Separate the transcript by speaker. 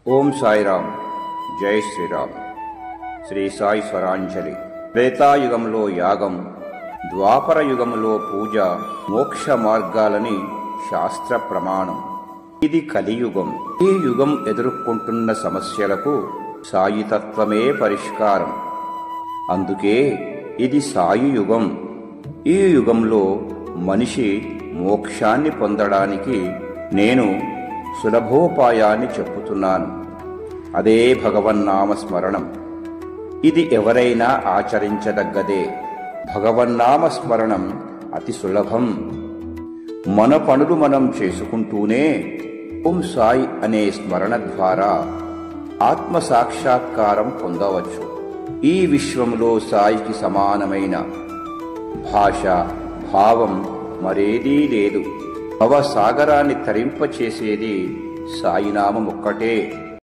Speaker 1: ఓం సాయిరామ్. జై శ్రీరామ్. శ్రీ సాయి స్వరాంజలి. త్రేతాయుగంలో యాగం, ద్వాపర యుగంలో పూజ, మోక్ష మార్గాలని శాస్త్ర ప్రమాణం. ఇది కలియుగం. ఈ యుగం ఎదుర్కొంటున్న సమస్యలకు సాయితత్వమే పరిష్కారం. అందుకే ఇది సాయి యుగం. ఈ యుగంలో మనిషి మోక్షాన్ని పొందడానికి నేను సులభోపాయాన్ని చెప్పుతున్నాను. అదే భగవన్నామ స్మరణం. ఇది ఎవరైనా ఆచరించదగ్గదే. భగవన్నామ స్మరణం అతి సులభం. మన పనులు మనం చేసుకుంటూనే ఓం సాయి అనే స్మరణ ద్వారా ఆత్మ సాక్షాత్కారం పొందవచ్చు. ఈ విశ్వంలో సాయికి సమానమైన భాష, భావం మరేదీ లేదు. భవసాగరాన్ని తరింపచేసేది సాయినామం ఒక్కటే.